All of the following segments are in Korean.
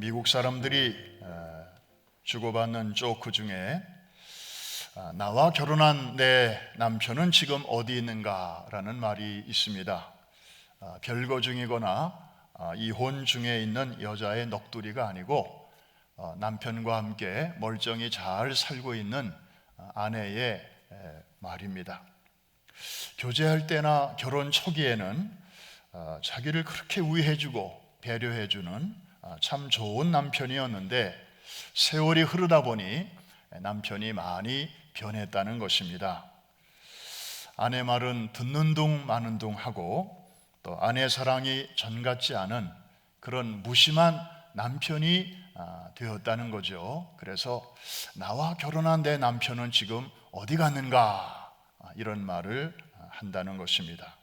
미국 사람들이 주고받는 조크 중에 나와 결혼한 내 남편은 지금 어디 있는가라는 말이 있습니다. 별거 중이거나 이혼 중에 있는 여자의 넋두리가 아니고 남편과 함께 멀쩡히 잘 살고 있는 아내의 말입니다. 교제할 때나 결혼 초기에는 자기를 그렇게 위해주고 배려해주는 참 좋은 남편이었는데 세월이 흐르다 보니 남편이 많이 변했다는 것입니다. 아내 말은 듣는 둥 마는 둥 하고 또 아내 사랑이 전 같지 않은 그런 무심한 남편이 되었다는 거죠. 그래서 나와 결혼한 내 남편은 지금 어디 갔는가 이런 말을 한다는 것입니다.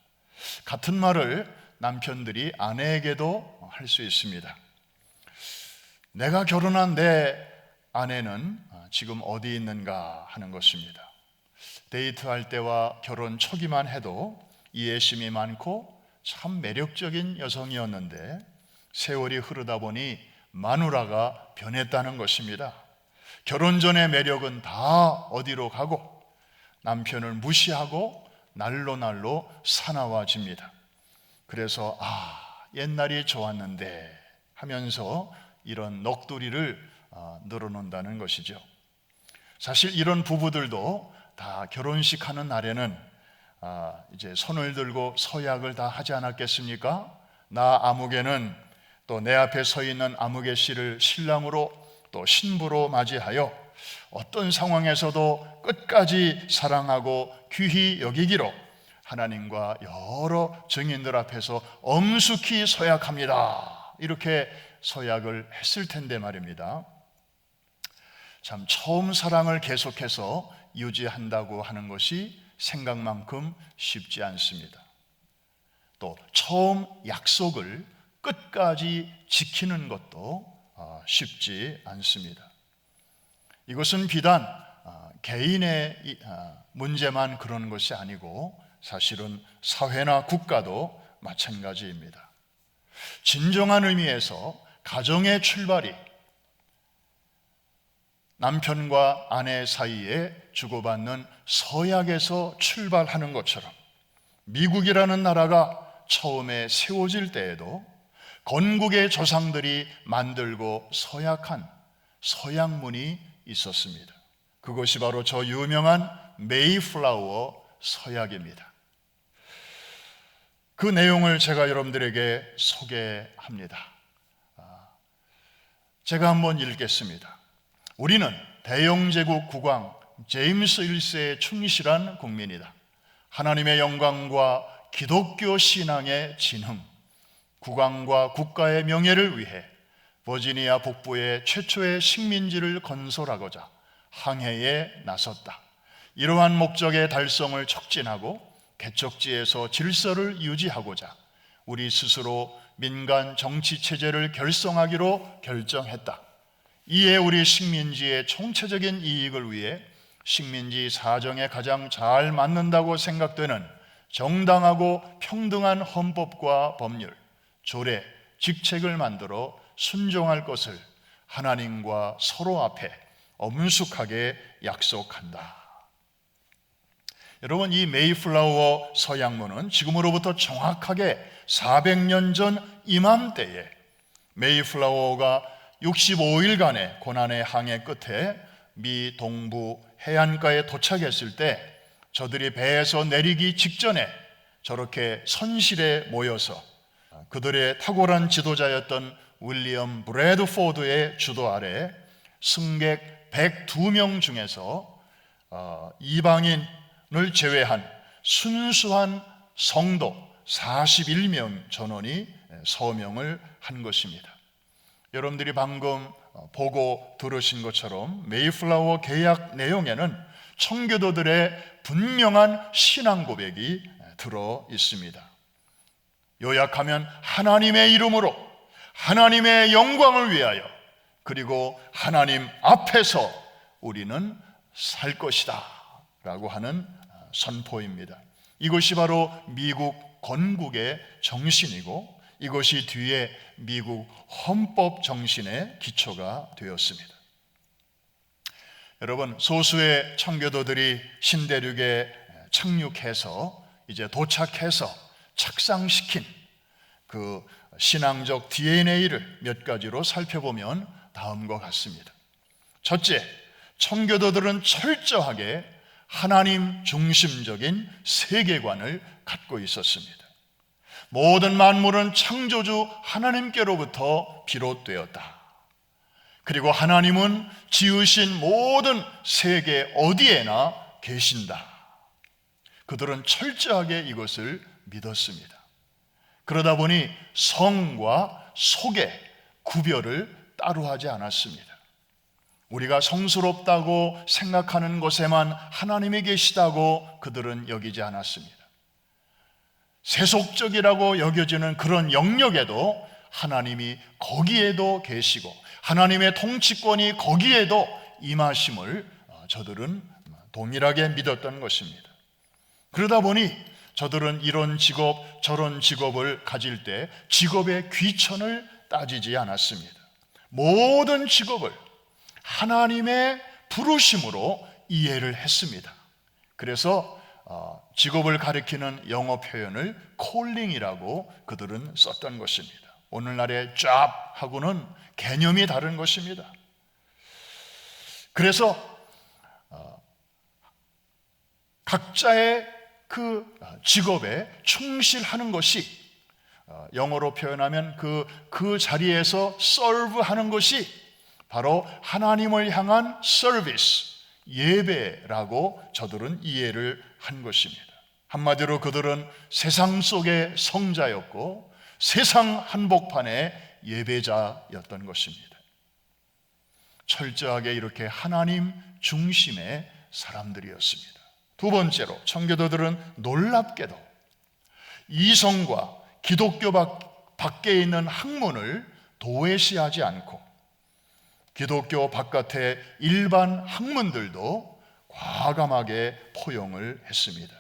같은 말을 남편들이 아내에게도 할 수 있습니다. 내가 결혼한 내 아내는 지금 어디 있는가 하는 것입니다. 데이트할 때와 결혼 초기만 해도 이해심이 많고 참 매력적인 여성이었는데 세월이 흐르다 보니 마누라가 변했다는 것입니다. 결혼 전의 매력은 다 어디로 가고 남편을 무시하고 날로 사나워집니다. 그래서 옛날이 좋았는데 하면서 이런 넋두리를 늘어놓는다는 것이죠. 사실 이런 부부들도 다 결혼식 하는 날에는 이제 손을 들고 서약을 다 하지 않았겠습니까? 나 아무개는 또 내 앞에 서 있는 아무개 씨를 신랑으로 또 신부로 맞이하여 어떤 상황에서도 끝까지 사랑하고 귀히 여기기로 하나님과 여러 증인들 앞에서 엄숙히 서약합니다. 이렇게 서약을 했을 텐데 말입니다. 참 처음 사랑을 계속해서 유지한다고 하는 것이 생각만큼 쉽지 않습니다. 또 처음 약속을 끝까지 지키는 것도 쉽지 않습니다. 이것은 비단 개인의 문제만 그런 것이 아니고 사실은 사회나 국가도 마찬가지입니다. 진정한 의미에서 가정의 출발이 남편과 아내 사이에 주고받는 서약에서 출발하는 것처럼 미국이라는 나라가 처음에 세워질 때에도 건국의 조상들이 만들고 서약한 서약문이 있었습니다. 그것이 바로 저 유명한 메이플라워 서약입니다. 그 내용을 제가 여러분들에게 소개합니다. 제가 한번 읽겠습니다. 우리는 대영제국 국왕 제임스 1세에 충실한 국민이다. 하나님의 영광과 기독교 신앙의 진흥, 국왕과 국가의 명예를 위해 버지니아 북부의 최초의 식민지를 건설하고자 항해에 나섰다. 이러한 목적의 달성을 촉진하고 개척지에서 질서를 유지하고자 우리 스스로 민간 정치 체제를 결성하기로 결정했다. 이에 우리 식민지의 총체적인 이익을 위해 식민지 사정에 가장 잘 맞는다고 생각되는 정당하고 평등한 헌법과 법률, 조례, 직책을 만들어 순종할 것을 하나님과 서로 앞에 엄숙하게 약속한다. 여러분, 이 메이플라워 서약문은 지금으로부터 정확하게 400년 전 이맘때에 메이플라워가 65일간의 고난의 항해 끝에 미 동부 해안가에 도착했을 때 저들이 배에서 내리기 직전에 저렇게 선실에 모여서 그들의 탁월한 지도자였던 윌리엄 브래드포드의 주도 아래 승객 102명 중에서 이방인을 제외한 순수한 성도 41명 전원이 서명을 한 것입니다. 여러분들이 방금 보고 들으신 것처럼 메이플라워 계약 내용에는 청교도들의 분명한 신앙 고백이 들어 있습니다. 요약하면 하나님의 이름으로 하나님의 영광을 위하여 그리고 하나님 앞에서 우리는 살 것이다 라고 하는 선포입니다. 이것이 바로 미국 건국의 정신이고 이것이 뒤에 미국 헌법 정신의 기초가 되었습니다. 여러분, 소수의 청교도들이 신대륙에 착륙해서 이제 도착해서 착상시킨 그 신앙적 DNA를 몇 가지로 살펴보면 다음과 같습니다. 첫째, 청교도들은 철저하게 하나님 중심적인 세계관을 갖고 있었습니다. 모든 만물은 창조주 하나님께로부터 비롯되었다. 그리고 하나님은 지으신 모든 세계 어디에나 계신다. 그들은 철저하게 이것을 믿었습니다. 그러다 보니 성과 속의 구별을 따로 하지 않았습니다. 우리가 성스럽다고 생각하는 곳에만 하나님이 계시다고 그들은 여기지 않았습니다. 세속적이라고 여겨지는 그런 영역에도 하나님이 거기에도 계시고 하나님의 통치권이 거기에도 임하심을 저들은 동일하게 믿었던 것입니다. 그러다 보니 저들은 이런 직업 저런 직업을 가질 때 직업의 귀천을 따지지 않았습니다. 모든 직업을 하나님의 부르심으로 이해를 했습니다. 그래서 직업을 가리키는 영어 표현을 calling이라고 그들은 썼던 것입니다. 오늘날의 job하고는 개념이 다른 것입니다. 그래서 각자의 그 직업에 충실하는 것이 영어로 표현하면 그 자리에서 serve하는 것이 바로 하나님을 향한 서비스, 예배라고 저들은 이해를 한 것입니다. 한마디로 그들은 세상 속의 성자였고 세상 한복판의 예배자였던 것입니다. 철저하게 이렇게 하나님 중심의 사람들이었습니다. 두 번째로 청교도들은 놀랍게도 이성과 기독교 밖에 있는 학문을 도외시하지 않고 기독교 바깥의 일반 학문들도 과감하게 포용을 했습니다.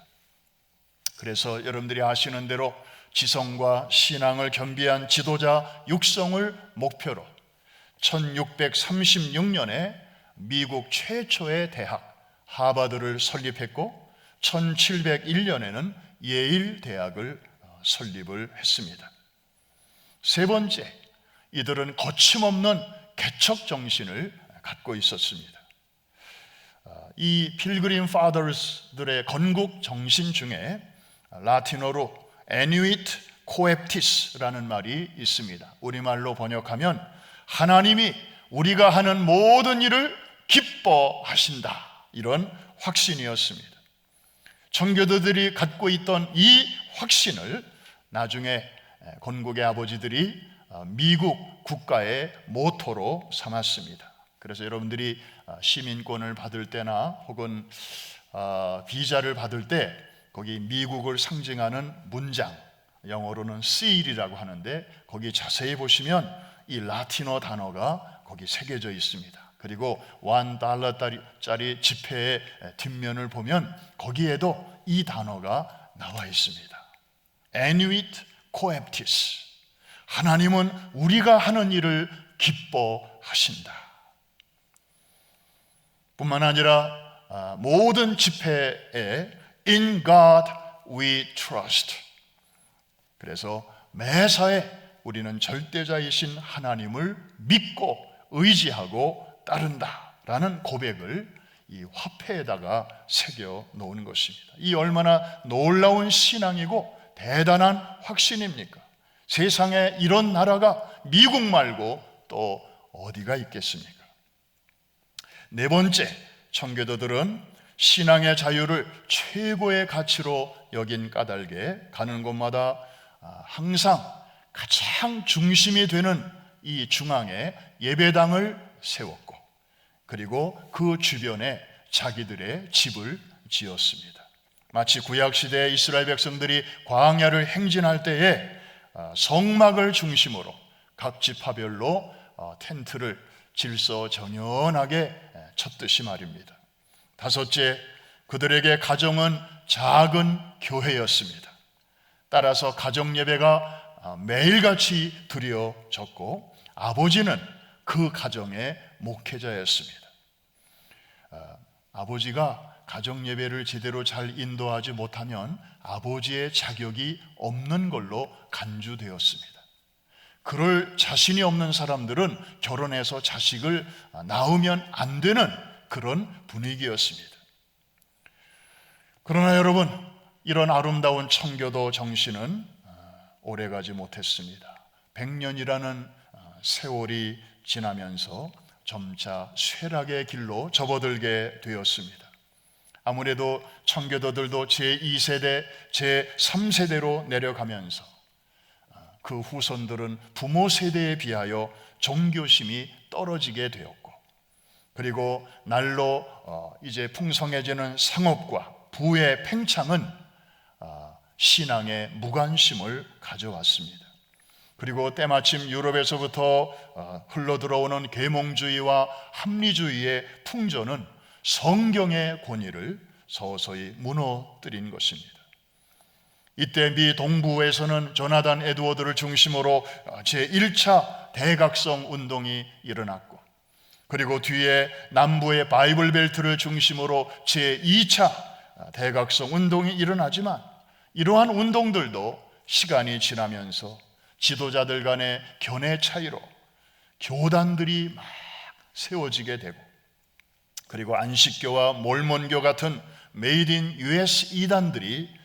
그래서 여러분들이 아시는 대로 지성과 신앙을 겸비한 지도자 육성을 목표로 1636년에 미국 최초의 대학 하버드를 설립했고 1701년에는 예일 대학을 설립을 했습니다. 세 번째, 이들은 거침없는 개척 정신을 갖고 있었습니다. 이 필그림 파더스들의 건국 정신 중에 라틴어로 Annuit Coeptis라는 말이 있습니다. 우리말로 번역하면 하나님이 우리가 하는 모든 일을 기뻐하신다, 이런 확신이었습니다. 청교도들이 갖고 있던 이 확신을 나중에 건국의 아버지들이 미국 국가의 모토로 삼았습니다. 그래서 여러분들이 시민권을 받을 때나 혹은 비자를 받을 때 거기 미국을 상징하는 문장, 영어로는 seal이라고 하는데 거기 자세히 보시면 이 라틴어 단어가 거기 새겨져 있습니다. 그리고 $1짜리 지폐의 뒷면을 보면 거기에도 이 단어가 나와 있습니다. Annuit Coeptis. 하나님은 우리가 하는 일을 기뻐하신다. 뿐만 아니라 모든 지폐에 In God we trust. 그래서 매사에 우리는 절대자이신 하나님을 믿고 의지하고 따른다라는 고백을 이 화폐에다가 새겨 놓은 것입니다. 이 얼마나 놀라운 신앙이고 대단한 확신입니까? 세상에 이런 나라가 미국 말고 또 어디가 있겠습니까? 네 번째, 청교도들은 신앙의 자유를 최고의 가치로 여긴 까닭에 가는 곳마다 항상 가장 중심이 되는 이 중앙에 예배당을 세웠고 그리고 그 주변에 자기들의 집을 지었습니다. 마치 구약시대의 이스라엘 백성들이 광야를 행진할 때에 성막을 중심으로 각 지파별로 텐트를 질서정연하게 쳤듯이 말입니다. 다섯째, 그들에게 가정은 작은 교회였습니다. 따라서 가정 예배가 매일같이 드려졌고, 아버지는 그 가정의 목회자였습니다. 아버지가 가정예배를 제대로 잘 인도하지 못하면 아버지의 자격이 없는 걸로 간주되었습니다. 그럴 자신이 없는 사람들은 결혼해서 자식을 낳으면 안 되는 그런 분위기였습니다. 그러나 여러분, 이런 아름다운 청교도 정신은 오래가지 못했습니다. 100년이라는 세월이 지나면서 점차 쇠락의 길로 접어들게 되었습니다. 아무래도 청교도들도 제2세대, 제3세대로 내려가면서 그 후손들은 부모 세대에 비하여 종교심이 떨어지게 되었고, 그리고 날로 이제 풍성해지는 상업과 부의 팽창은 신앙의 무관심을 가져왔습니다. 그리고 때마침 유럽에서부터 흘러들어오는 계몽주의와 합리주의의 풍조는 성경의 권위를 서서히 무너뜨린 것입니다. 이때 미 동부에서는 조나단 에드워드를 중심으로 제1차 대각성 운동이 일어났고, 그리고 뒤에 남부의 바이블 벨트를 중심으로 제2차 대각성 운동이 일어나지만, 이러한 운동들도 시간이 지나면서 지도자들 간의 견해 차이로 교단들이 막 세워지게 되고, 그리고 안식교와 몰몬교 같은 메이드 인 US 이단들이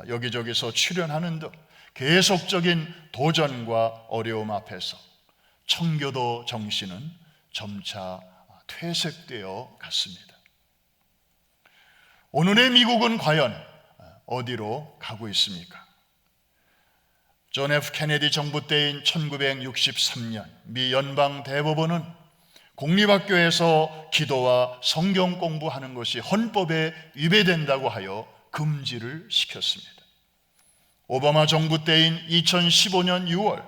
여기저기서 출현하는 등 계속적인 도전과 어려움 앞에서 청교도 정신은 점차 퇴색되어 갔습니다. 오늘의 미국은 과연 어디로 가고 있습니까? 존 F 케네디 정부 때인 1963년 미 연방 대법원은 공립학교에서 기도와 성경 공부하는 것이 헌법에 위배된다고 하여 금지를 시켰습니다. 오바마 정부 때인 2015년 6월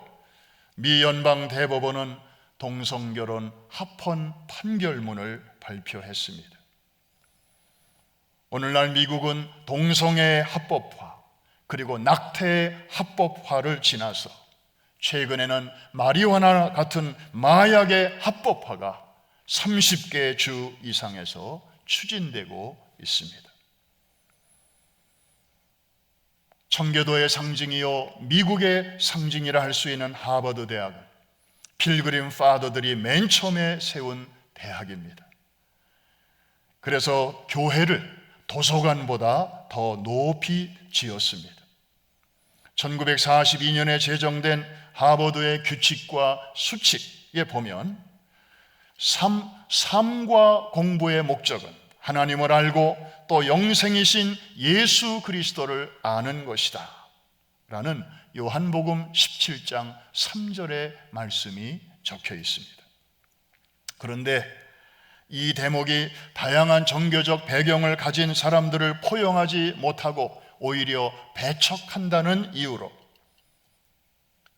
미 연방 대법원은 동성결혼 합헌 판결문을 발표했습니다. 오늘날 미국은 동성애 합법화, 그리고 낙태 합법화를 지나서 최근에는 마리화나 같은 마약의 합법화가 30개 주 이상에서 추진되고 있습니다. 청교도의 상징이요 미국의 상징이라 할 수 있는 하버드 대학은 필그림 파더들이 맨 처음에 세운 대학입니다. 그래서 교회를 도서관보다 더 높이 지었습니다. 1942년에 제정된 하버드의 규칙과 수칙에 보면 삶과 공부의 목적은 하나님을 알고 또 영생이신 예수 그리스도를 아는 것이다 라는 요한복음 17장 3절의 말씀이 적혀 있습니다. 그런데 이 대목이 다양한 종교적 배경을 가진 사람들을 포용하지 못하고 오히려 배척한다는 이유로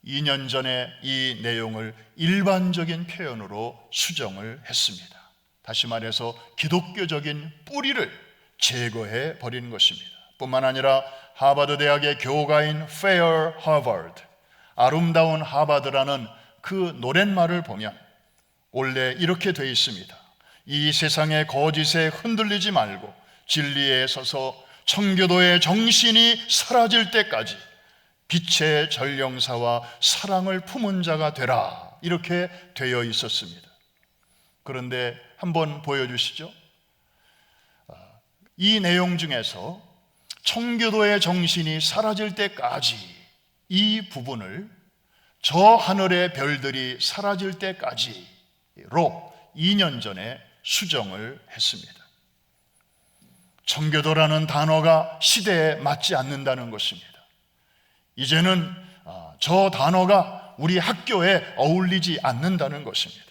2년 전에 이 내용을 일반적인 표현으로 수정을 했습니다. 다시 말해서 기독교적인 뿌리를 제거해 버린 것입니다. 뿐만 아니라 하버드 대학의 교가인 Fair Harvard, 아름다운 하버드라는 그 노랫말을 보면 원래 이렇게 되어 있습니다. 이 세상의 거짓에 흔들리지 말고 진리에 서서 청교도의 정신이 사라질 때까지 빛의 전령사와 사랑을 품은 자가 되라, 이렇게 되어 있었습니다. 그런데 한번 보여주시죠. 이 내용 중에서 청교도의 정신이 사라질 때까지, 이 부분을 저 하늘의 별들이 사라질 때까지로 2년 전에 수정을 했습니다. 청교도라는 단어가 시대에 맞지 않는다는 것입니다. 이제는 저 단어가 우리 학교에 어울리지 않는다는 것입니다.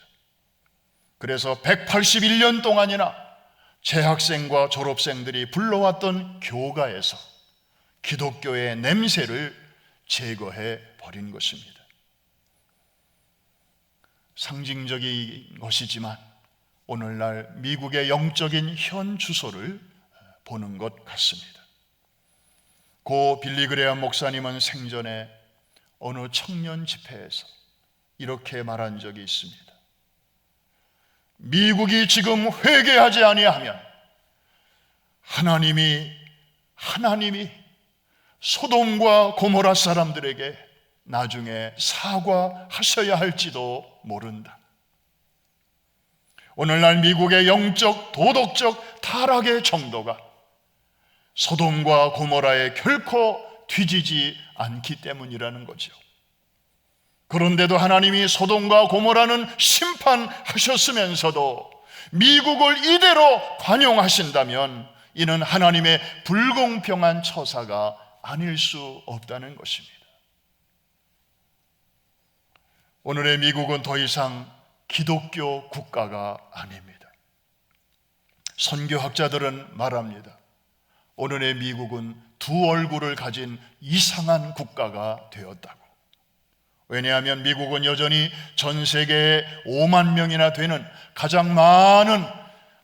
그래서 181년 동안이나 재학생과 졸업생들이 불러왔던 교가에서 기독교의 냄새를 제거해 버린 것입니다. 상징적인 것이지만 오늘날 미국의 영적인 현 주소를 보는 것 같습니다. 고 빌리 그레엄 목사님은 생전에 어느 청년 집회에서 이렇게 말한 적이 있습니다. 미국이 지금 회개하지 아니하면 하나님이 소돔과 고모라 사람들에게 나중에 사과하셔야 할지도 모른다. 오늘날 미국의 영적, 도덕적 타락의 정도가 소돔과 고모라에 결코 뒤지지 않기 때문이라는 거죠. 그런데도 하나님이 소돔과 고모라는 심판하셨으면서도 미국을 이대로 관용하신다면 이는 하나님의 불공평한 처사가 아닐 수 없다는 것입니다. 오늘의 미국은 더 이상 기독교 국가가 아닙니다. 선교학자들은 말합니다. 오늘의 미국은 두 얼굴을 가진 이상한 국가가 되었다고. 왜냐하면 미국은 여전히 전 세계에 5만 명이나 되는 가장 많은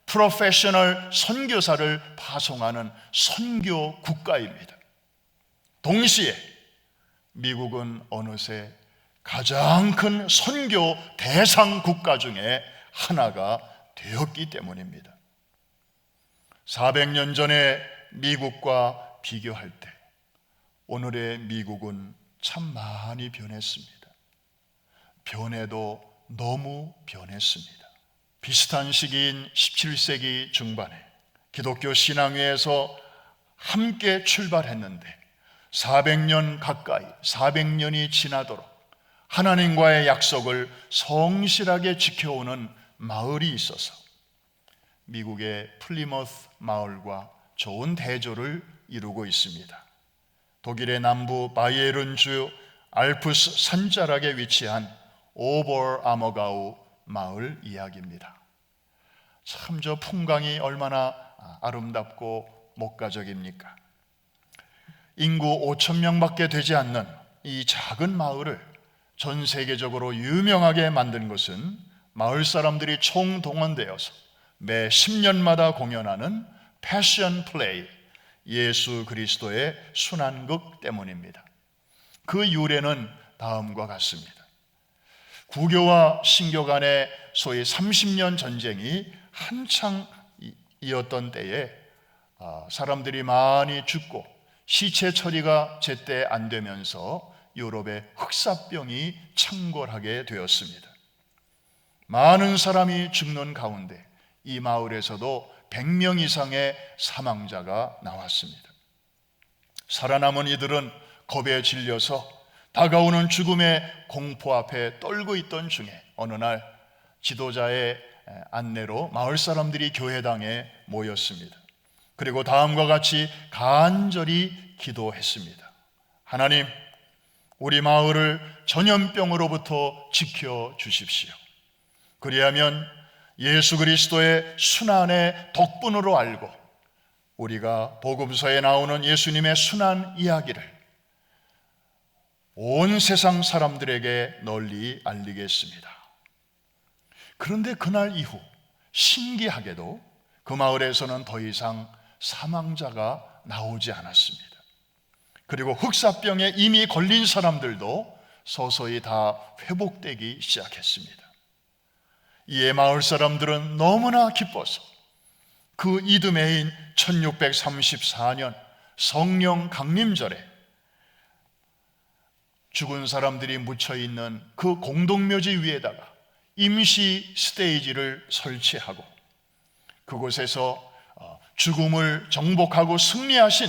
프로페셔널 선교사를 파송하는 선교 국가입니다. 동시에 미국은 어느새 가장 큰 선교 대상 국가 중에 하나가 되었기 때문입니다. 400년 전의 미국과 비교할 때 오늘의 미국은 참 많이 변했습니다. 변해도 너무 변했습니다. 비슷한 시기인 17세기 중반에 기독교 신앙회에서 함께 출발했는데 400년 가까이 400년이 지나도록 하나님과의 약속을 성실하게 지켜오는 마을이 있어서 미국의 플리머스 마을과 좋은 대조를 이루고 있습니다. 독일의 남부 바이에른주 알프스 산자락에 위치한 오버아머가우 마을 이야기입니다. 참 저 풍광이 얼마나 아름답고 목가적입니까? 인구 5천 명밖에 되지 않는 이 작은 마을을 전 세계적으로 유명하게 만든 것은 마을 사람들이 총동원되어서 매 10년마다 공연하는 패션 플레이, 예수 그리스도의 순환극 때문입니다. 그 유래는 다음과 같습니다. 구교와 신교 간의 소위 30년 전쟁이 한창 이었던 때에 사람들이 많이 죽고 시체 처리가 제때 안 되면서 유럽에 흑사병이 창궐하게 되었습니다. 많은 사람이 죽는 가운데 이 마을에서도 100명 이상의 사망자가 나왔습니다. 살아남은 이들은 겁에 질려서 다가오는 죽음의 공포 앞에 떨고 있던 중에 어느 날 지도자의 안내로 마을 사람들이 교회당에 모였습니다. 그리고 다음과 같이 간절히 기도했습니다. 하나님, 우리 마을을 전염병으로부터 지켜주십시오. 그리하면 예수 그리스도의 순환의 덕분으로 알고 우리가 복음서에 나오는 예수님의 순환 이야기를 온 세상 사람들에게 널리 알리겠습니다. 그런데 그날 이후 신기하게도 그 마을에서는 더 이상 사망자가 나오지 않았습니다. 그리고 흑사병에 이미 걸린 사람들도 서서히 다 회복되기 시작했습니다. 이에 마을 사람들은 너무나 기뻐서 그 이듬해인 1634년 성령 강림절에 죽은 사람들이 묻혀있는 그 공동묘지 위에다가 임시 스테이지를 설치하고 그곳에서 죽음을 정복하고 승리하신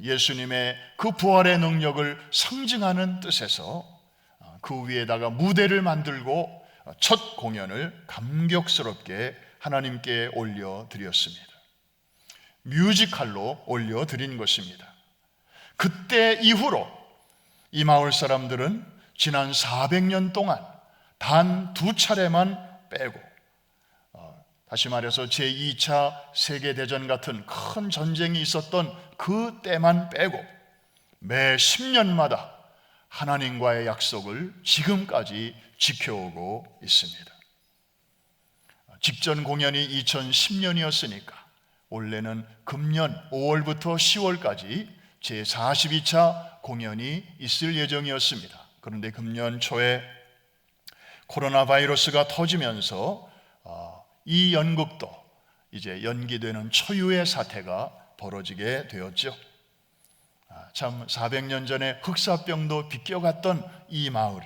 예수님의 그 부활의 능력을 상징하는 뜻에서 그 위에다가 무대를 만들고 첫 공연을 감격스럽게 하나님께 올려드렸습니다. 뮤지컬로 올려드린 것입니다. 그때 이후로 이 마을 사람들은 지난 400년 동안 단 2차례만 빼고 다시 말해서 제2차 세계대전 같은 큰 전쟁이 있었던 그 때만 빼고 매 10년마다 하나님과의 약속을 지금까지 지켜오고 있습니다. 직전 공연이 2010년이었으니까 원래는 금년 5월부터 10월까지 제42차 공연이 있을 예정이었습니다. 그런데 금년 초에 코로나 바이러스가 터지면서 이 연극도 이제 연기되는 초유의 사태가 벌어지게 되었죠. 참 400년 전에 흑사병도 비껴갔던 이 마을,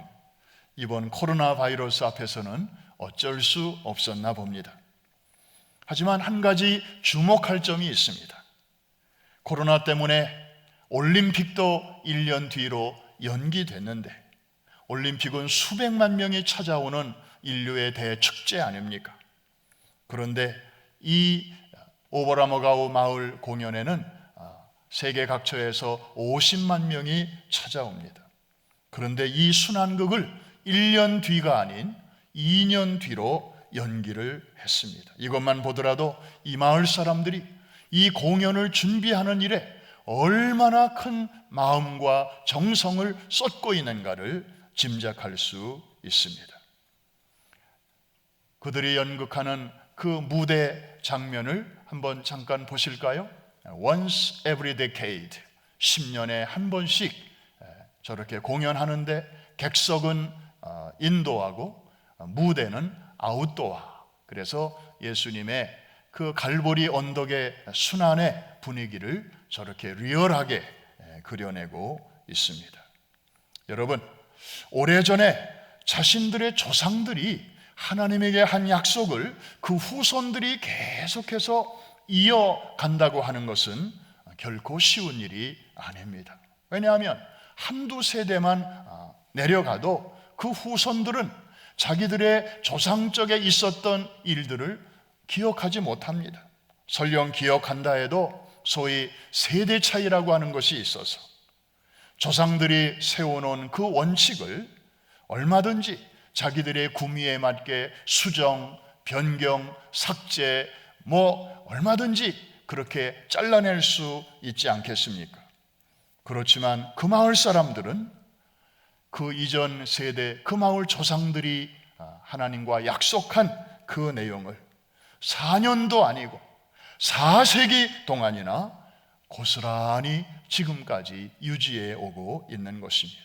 이번 코로나 바이러스 앞에서는 어쩔 수 없었나 봅니다. 하지만 한 가지 주목할 점이 있습니다. 코로나 때문에 올림픽도 1년 뒤로 연기됐는데, 올림픽은 수백만 명이 찾아오는 인류의 대축제 아닙니까? 그런데 이 오버라머가우 마을 공연에는 세계 각처에서 50만 명이 찾아옵니다. 그런데 이 순환극을 1년 뒤가 아닌 2년 뒤로 연기를 했습니다. 이것만 보더라도 이 마을 사람들이 이 공연을 준비하는 일에 얼마나 큰 마음과 정성을 쏟고 있는가를 짐작할 수 있습니다. 그들이 연극하는 그 무대 장면을 한번 잠깐 보실까요? Once every decade, 10년에 한 번씩 저렇게 공연하는데, 객석은 인도하고 무대는 아웃도어. 그래서 예수님의 그 갈보리 언덕의 순환의 분위기를 저렇게 리얼하게 그려내고 있습니다. 여러분, 오래전에 자신들의 조상들이 하나님에게 한 약속을 그 후손들이 계속해서 이어간다고 하는 것은 결코 쉬운 일이 아닙니다. 왜냐하면 한두 세대만 내려가도 그 후손들은 자기들의 조상적에 있었던 일들을 기억하지 못합니다. 설령 기억한다 해도 소위 세대 차이라고 하는 것이 있어서 조상들이 세워놓은 그 원칙을 얼마든지 자기들의 구미에 맞게 수정, 변경, 삭제, 얼마든지 그렇게 잘라낼 수 있지 않겠습니까? 그렇지만 그 마을 사람들은 그 이전 세대, 그 마을 조상들이 하나님과 약속한 그 내용을 4년도 아니고 4세기 동안이나 고스란히 지금까지 유지해 오고 있는 것입니다.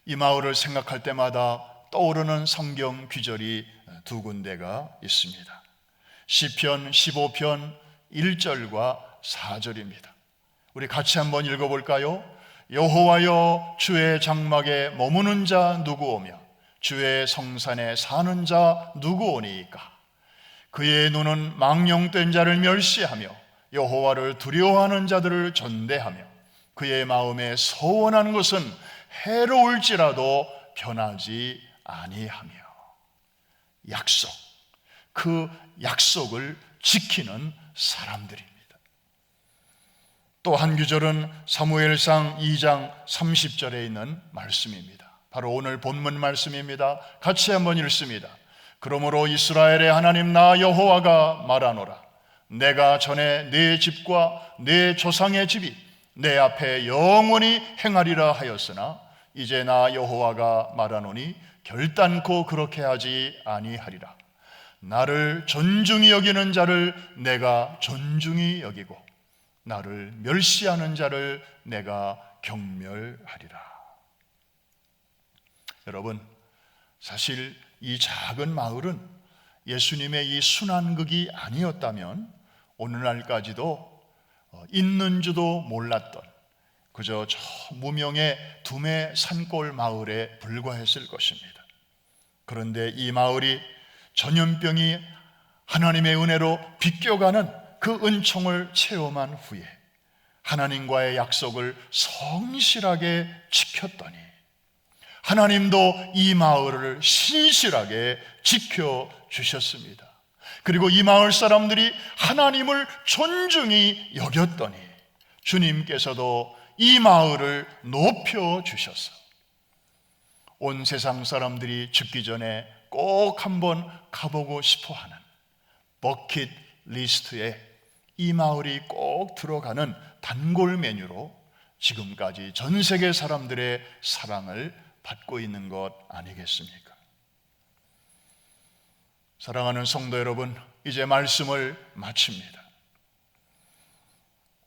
이 마을을 생각할 때마다 떠오르는 성경 귀절이 두 군데가 있습니다. 시편 15편 1절과 4절입니다. 우리 같이 한번 읽어볼까요? 여호와여, 주의 장막에 머무는 자 누구오며 주의 성산에 사는 자 누구오니이까? 그의 눈은 망령된 자를 멸시하며 여호와를 두려워하는 자들을 전대하며 그의 마음에 서원하는 것은 해로울지라도 변하지 아니하며. 약속, 그 약속을 지키는 사람들입니다. 또 한 구절은 사무엘상 2장 30절에 있는 말씀입니다. 바로 오늘 본문 말씀입니다. 같이 한번 읽습니다. 그러므로 이스라엘의 하나님 나 여호와가 말하노라. 내가 전에 네 집과 네 조상의 집이 내 앞에 영원히 행하리라 하였으나 이제 나 여호와가 말하노니 결단코 그렇게 하지 아니하리라. 나를 존중히 여기는 자를 내가 존중히 여기고 나를 멸시하는 자를 내가 경멸하리라. 여러분, 사실 이 작은 마을은 예수님의 이 순환극이 아니었다면 오늘날까지도 있는 줄도 몰랐던 그저 저 무명의 두메 산골 마을에 불과했을 것입니다. 그런데 이 마을이 전염병이 하나님의 은혜로 비껴가는 그 은총을 체험한 후에 하나님과의 약속을 성실하게 지켰더니 하나님도 이 마을을 신실하게 지켜주셨습니다. 그리고 이 마을 사람들이 하나님을 존중히 여겼더니 주님께서도 이 마을을 높여주셔서 온 세상 사람들이 죽기 전에 꼭 한번 가보고 싶어하는 버킷 리스트에 이 마을이 꼭 들어가는 단골 메뉴로 지금까지 전 세계 사람들의 사랑을 받고 있는 것 아니겠습니까? 사랑하는 성도 여러분, 이제 말씀을 마칩니다.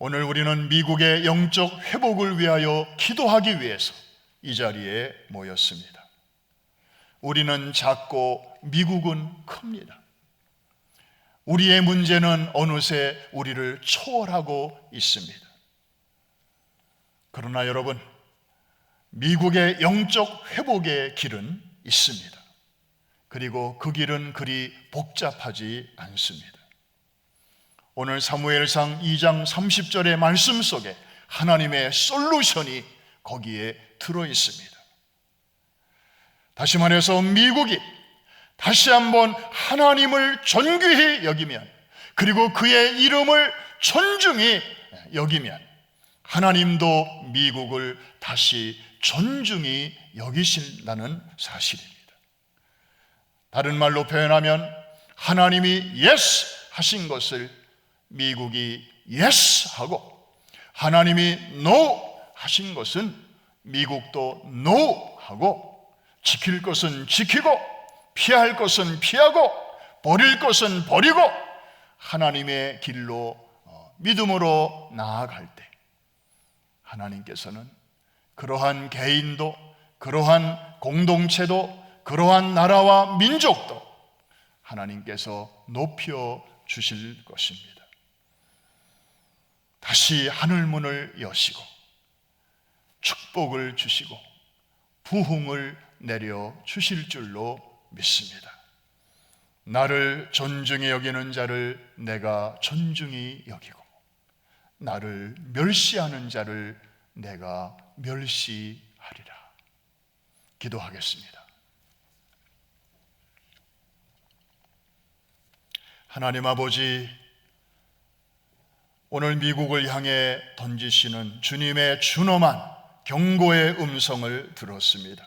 오늘 우리는 미국의 영적 회복을 위하여 기도하기 위해서 이 자리에 모였습니다. 우리는 작고 미국은 큽니다. 우리의 문제는 어느새 우리를 초월하고 있습니다. 그러나 여러분, 미국의 영적 회복의 길은 있습니다. 그리고 그 길은 그리 복잡하지 않습니다. 오늘 사무엘상 2장 30절의 말씀 속에 하나님의 솔루션이 거기에 들어 있습니다. 다시 말해서 미국이 다시 한번 하나님을 존귀히 여기면, 그리고 그의 이름을 존중히 여기면 하나님도 미국을 다시 존중히 여기신다는 사실입니다. 다른 말로 표현하면 하나님이 yes 하신 것을 미국이 yes 하고, 하나님이 no 하신 것은 미국도 no 하고, 지킬 것은 지키고 피할 것은 피하고 버릴 것은 버리고 하나님의 길로 믿음으로 나아갈 때 하나님께서는 그러한 개인도, 그러한 공동체도, 그러한 나라와 민족도 하나님께서 높여 주실 것입니다. 다시 하늘문을 여시고 축복을 주시고 부흥을 내려 주실 줄로 믿습니다. 나를 존중히 여기는 자를 내가 존중히 여기고, 나를 멸시하는 자를 내가 멸시하리라. 기도하겠습니다. 하나님 아버지, 오늘 미국을 향해 던지시는 주님의 준엄한 경고의 음성을 들었습니다.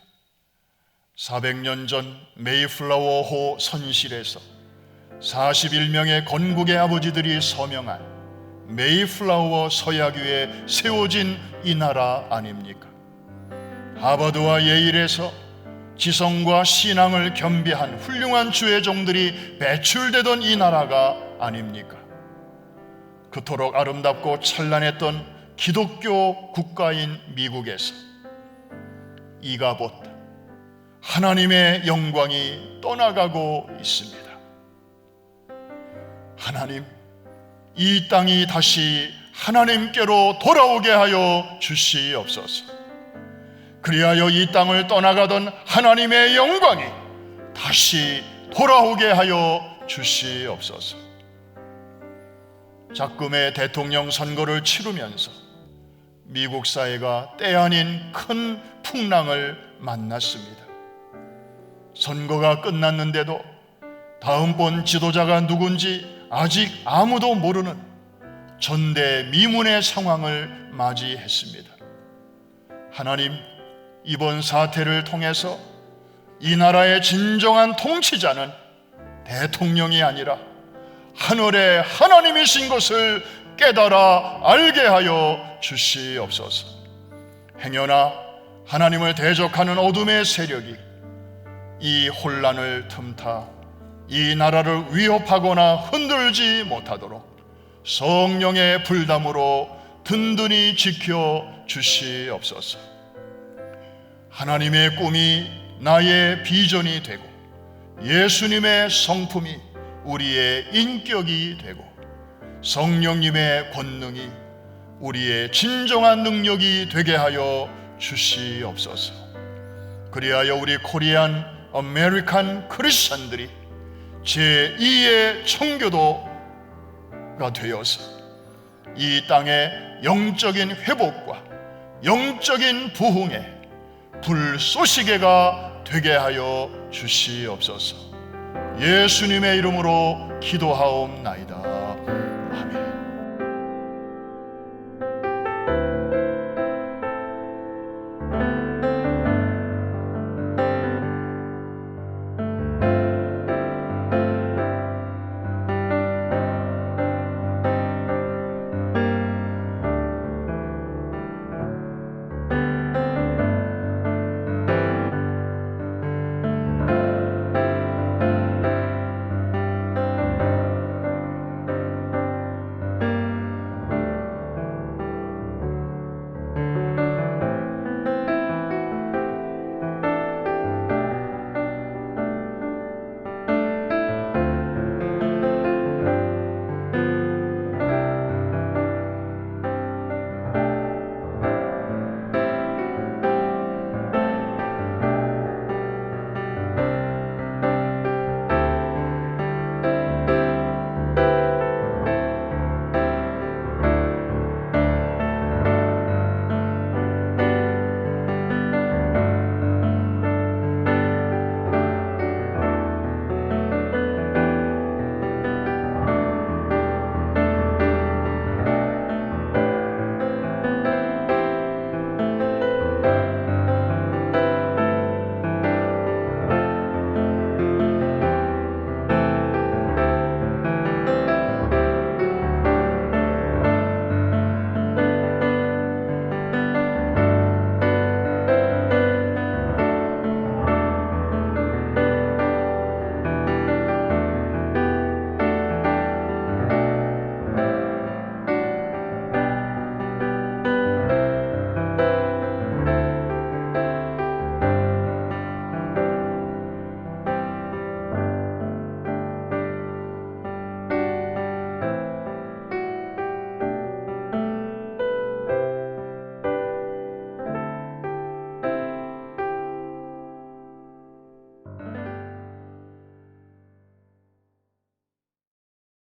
400년 전 메이플라워호 선실에서 41명의 건국의 아버지들이 서명한 메이플라워 서약 위에 세워진 이 나라 아닙니까? 하버드와 예일에서 지성과 신앙을 겸비한 훌륭한 주의 종들이 배출되던 이 나라가 아닙니까? 그토록 아름답고 찬란했던 기독교 국가인 미국에서 이가봇 하나님의 영광이 떠나가고 있습니다. 하나님, 이 땅이 다시 하나님께로 돌아오게 하여 주시옵소서. 그리하여 이 땅을 떠나가던 하나님의 영광이 다시 돌아오게 하여 주시옵소서. 작금의 대통령 선거를 치르면서 미국 사회가 때 아닌 큰 풍랑을 만났습니다. 선거가 끝났는데도 다음번 지도자가 누군지 아직 아무도 모르는 전대미문의 상황을 맞이했습니다. 하나님, 이번 사태를 통해서 이 나라의 진정한 통치자는 대통령이 아니라 하늘의 하나님이신 것을 깨달아 알게 하여 주시옵소서. 행여나 하나님을 대적하는 어둠의 세력이 이 혼란을 틈타 이 나라를 위협하거나 흔들지 못하도록 성령의 불담으로 든든히 지켜 주시옵소서. 하나님의 꿈이 나의 비전이 되고 예수님의 성품이 우리의 인격이 되고 성령님의 권능이 우리의 진정한 능력이 되게 하여 주시옵소서. 그리하여 우리 코리안 아메리칸 크리스천들이 제2의 청교도가 되어서 이 땅의 영적인 회복과 영적인 부흥의 불쏘시개가 되게 하여 주시옵소서. 예수님의 이름으로 기도하옵나이다.